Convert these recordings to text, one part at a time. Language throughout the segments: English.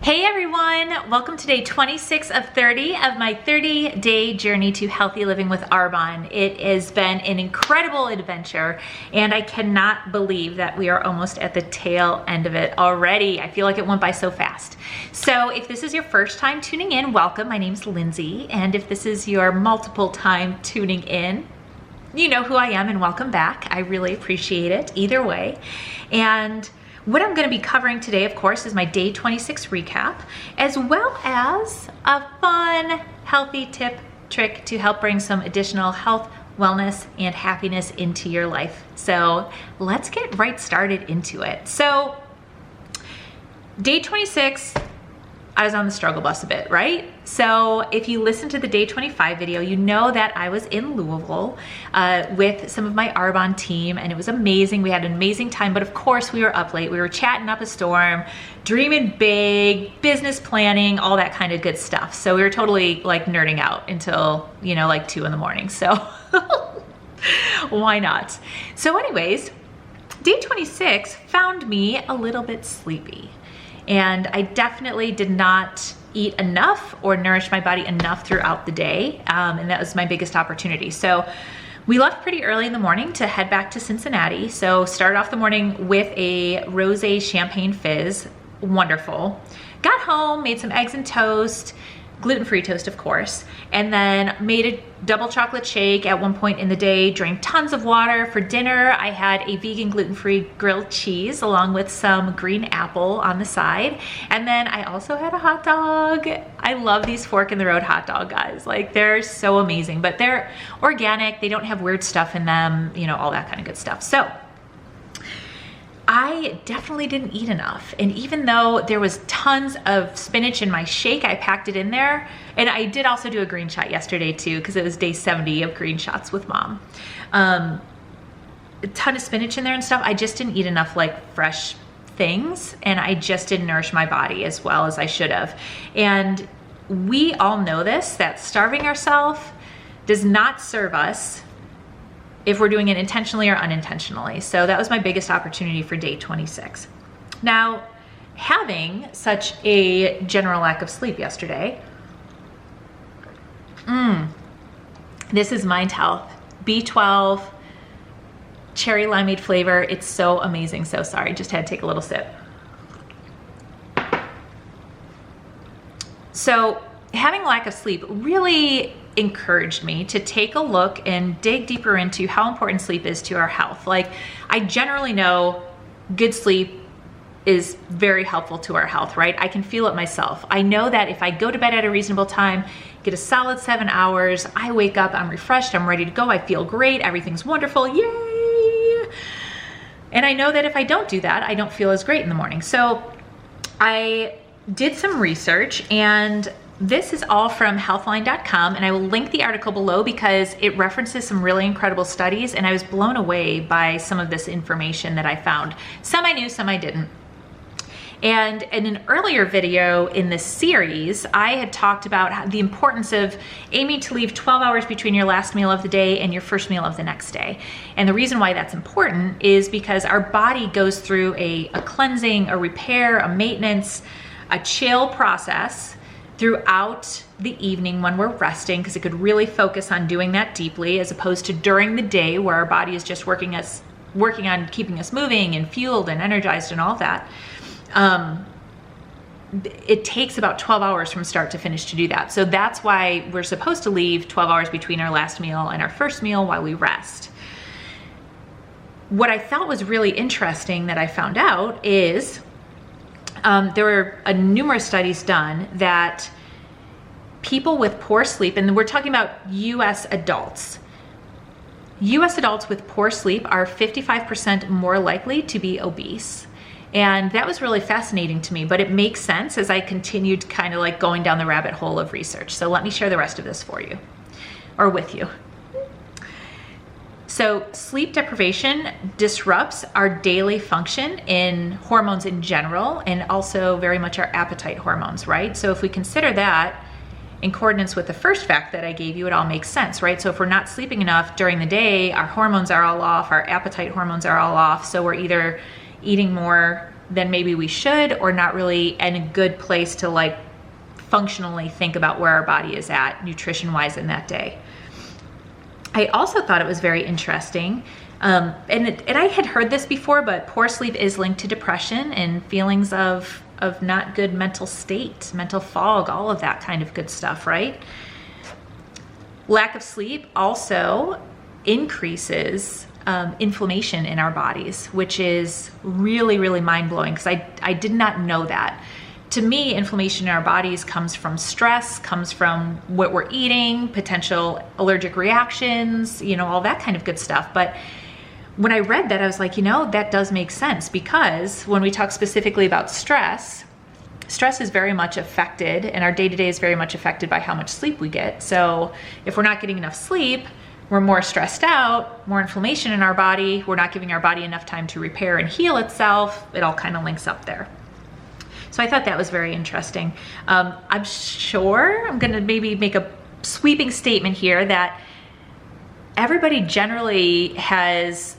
Hey everyone, welcome to day 26 of 30 of my 30-day journey to healthy living with Arbonne. It has been an incredible adventure and I cannot believe that we are almost at the tail end of it already. I feel like it went by so fast. So if this is your first time tuning in, welcome. My name's Lindsay, and if this is your multiple time tuning in, you know who I am and welcome back. I really appreciate it either way. And what I'm going to be covering today, of course, is my day 26 recap, as well as a fun, healthy tip, trick to help bring some additional health, wellness, and happiness into your life. So let's get right started into it. So day 26, I was on the struggle bus a bit, right? So if you listen to the day 25 video, you know that I was in Louisville with some of my Arbonne team, and it was amazing. We had an amazing time, but of course we were up late. We were chatting up a storm, dreaming big, business planning, all that kind of good stuff. So we were totally like nerding out until, you know, like 2 in the morning. So why not? So anyways, day 26 found me a little bit sleepy. And I definitely did not eat enough or nourish my body enough throughout the day. And that was my biggest opportunity. So we left pretty early in the morning to head back to Cincinnati. So started off the morning with a rosé champagne fizz, wonderful. Got home, made some eggs and toast, gluten-free toast, of course, and then made a double chocolate shake at one point in the day, drank tons of water. For dinner, I had a vegan gluten-free grilled cheese along with some green apple on the side. And then I also had a hot dog. I love these fork in the road hot dog, guys. Like, they're so amazing, but they're organic. They don't have weird stuff in them, you know, all that kind of good stuff. So I definitely didn't eat enough. And even though there was tons of spinach in my shake, I packed it in there. And I did also do a green shot yesterday too, because it was day 70 of green shots with mom. A ton of spinach in there and stuff. I just didn't eat enough like fresh things, and I just didn't nourish my body as well as I should have. And we all know this, that starving ourselves does not serve us if we're doing it intentionally or unintentionally. So that was my biggest opportunity for day 26. Now, having such a general lack of sleep yesterday, this is Mind Health, B12, cherry limeade flavor. It's so amazing. So sorry, just had to take a little sip. So having a lack of sleep really encouraged me to take a look and dig deeper into how important sleep is to our health. Like, I generally know good sleep is very helpful to our health, right? I can feel it myself. I know that if I go to bed at a reasonable time, get a solid 7 hours, I wake up, I'm refreshed, I'm ready to go, I feel great, everything's wonderful, yay! And I know that if I don't do that, I don't feel as great in the morning. So I did some research, and this is all from Healthline.com, and I will link the article below because it references some really incredible studies, and I was blown away by some of this information that I found. Some I knew, some I didn't. And in an earlier video in this series, I had talked about the importance of aiming to leave 12 hours between your last meal of the day and your first meal of the next day. And the reason why that's important is because our body goes through a cleansing, a repair, a maintenance, a chill process throughout the evening when we're resting, because it could really focus on doing that deeply, as opposed to during the day where our body is just working on keeping us moving and fueled and energized and all that. It takes about 12 hours from start to finish to do that. So that's why we're supposed to leave 12 hours between our last meal and our first meal while we rest. What I thought was really interesting that I found out is there were numerous studies done that people with poor sleep, and we're talking about US adults with poor sleep are 55% more likely to be obese. And that was really fascinating to me, but it makes sense as I continued kind of like going down the rabbit hole of research. So let me share the rest of this for you, or with you. So sleep deprivation disrupts our daily function in hormones in general, and also very much our appetite hormones, right? So if we consider that in coordinates with the first fact that I gave you, it all makes sense, right? So if we're not sleeping enough during the day, our hormones are all off, our appetite hormones are all off, so we're either eating more than maybe we should, or not really in a good place to like functionally think about where our body is at nutrition wise in that day. I also thought it was very interesting, and I had heard this before, but poor sleep is linked to depression and feelings of not good mental state, mental fog, all of that kind of good stuff, right? Lack of sleep also increases inflammation in our bodies, which is really, really mind-blowing, because I did not know that. To me, inflammation in our bodies comes from stress, comes from what we're eating, potential allergic reactions, all that kind of good stuff. But when I read that, I was like, that does make sense, because when we talk specifically about stress is very much affected, and our day-to-day is very much affected by how much sleep we get. So if we're not getting enough sleep, we're more stressed out, more inflammation in our body, we're not giving our body enough time to repair and heal itself. It all kind of links up there. So I thought that was very interesting. I'm sure I'm gonna maybe make a sweeping statement here that everybody generally has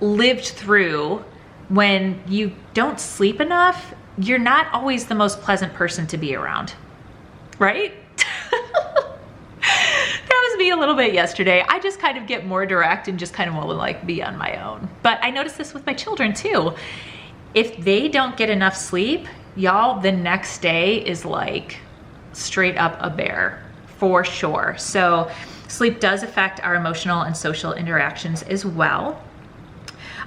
lived through when you don't sleep enough, you're not always the most pleasant person to be around, right? That was me a little bit yesterday. I just kind of get more direct and just kind of want to like be on my own. But I noticed this with my children too. If they don't get enough sleep, y'all, the next day is like straight up a bear for sure. So sleep does affect our emotional and social interactions as well.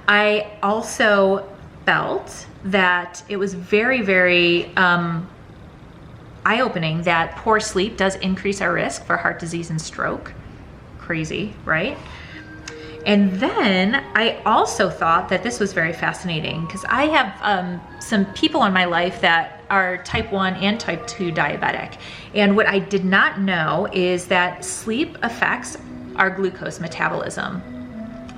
I also felt that it was very, very eye-opening that poor sleep does increase our risk for heart disease and stroke. Crazy, right? And then I also thought that this was very fascinating, because I have some people in my life that are type 1 and type 2 diabetic. And what I did not know is that sleep affects our glucose metabolism.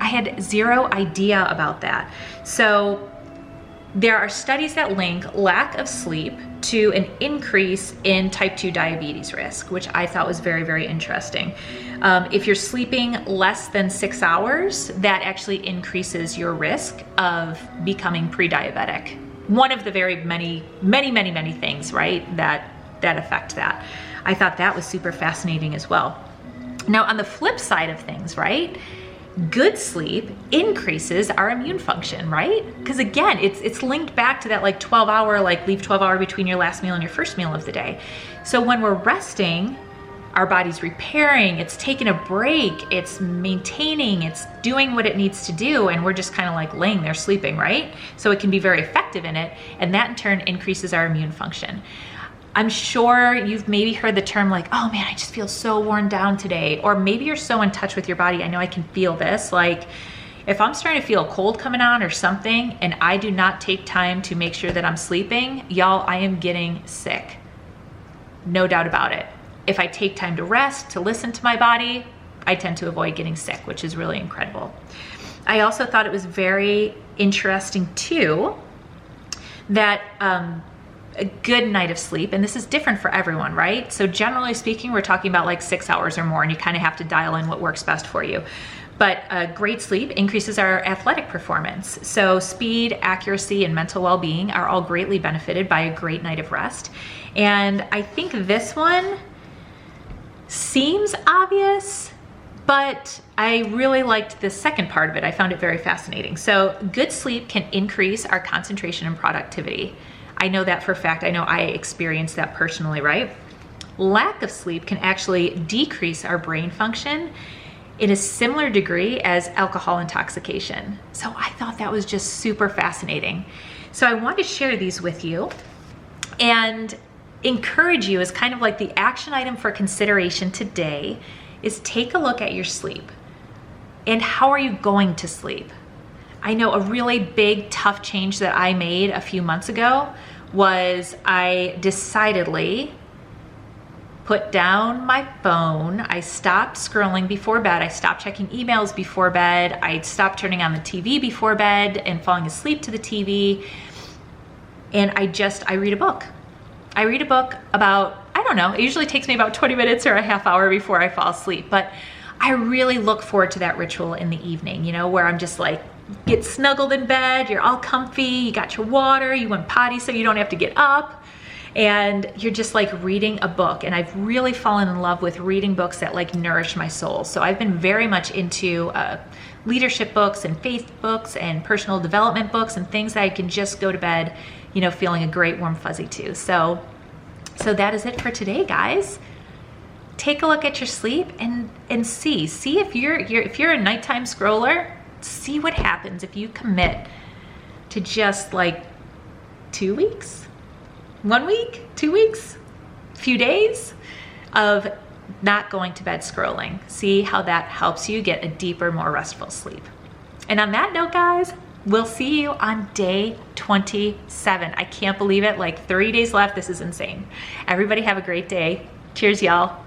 I had zero idea about that. So there are studies that link lack of sleep to an increase in type 2 diabetes risk, which I thought was very, very interesting. If you're sleeping less than 6 hours, that actually increases your risk of becoming pre-diabetic. One of the very many things, right, that affect that. I thought that was super fascinating as well. Now, on the flip side of things, right, good sleep increases our immune function, right? Because again, it's linked back to that like 12-hour, like leave 12 hour between your last meal and your first meal of the day. So when we're resting, our body's repairing, it's taking a break, it's maintaining, it's doing what it needs to do, and we're just kind of like laying there sleeping, right? So it can be very effective in it, and that in turn increases our immune function. I'm sure you've maybe heard the term like, oh man, I just feel so worn down today. Or maybe you're so in touch with your body. I know I can feel this. Like if I'm starting to feel a cold coming on or something, and I do not take time to make sure that I'm sleeping, y'all, I am getting sick. No doubt about it. If I take time to rest, to listen to my body, I tend to avoid getting sick, which is really incredible. I also thought it was very interesting too, that a good night of sleep, and this is different for everyone, right? So generally speaking, we're talking about like 6 hours or more, and you kind of have to dial in what works best for you. But great sleep increases our athletic performance. So speed, accuracy, and mental well-being are all greatly benefited by a great night of rest. And I think this one seems obvious, but I really liked the second part of it. I found it very fascinating. So good sleep can increase our concentration and productivity. I know that for a fact. I know I experienced that personally, right? Lack of sleep can actually decrease our brain function in a similar degree as alcohol intoxication. So I thought that was just super fascinating. So I want to share these with you and encourage you as kind of like the action item for consideration today is take a look at your sleep and how are you going to sleep? I know a really big, tough change that I made a few months ago was I decidedly put down my phone. I stopped scrolling before bed. I stopped checking emails before bed. I stopped turning on the TV before bed and falling asleep to the TV. And I read a book. I read a book about, I don't know, it usually takes me about 20 minutes or a half hour before I fall asleep, but I really look forward to that ritual in the evening, you know, where I'm just like get snuggled in bed, you're all comfy, you got your water, you went potty so you don't have to get up, and you're just like reading a book. And I've really fallen in love with reading books that like nourish my soul. So I've been very much into leadership books and faith books and personal development books and things that I can just go to bed, you know, feeling a great warm fuzzy too. So that is it for today, guys. Take a look at your sleep and see if you're a nighttime scroller, see what happens if you commit to just like 2 weeks, 1 week, 2 weeks, few days of not going to bed scrolling. See how that helps you get a deeper, more restful sleep. And on that note, guys, we'll see you on day 27. I can't believe it, like 30 days left. This is insane. Everybody have a great day. Cheers, y'all.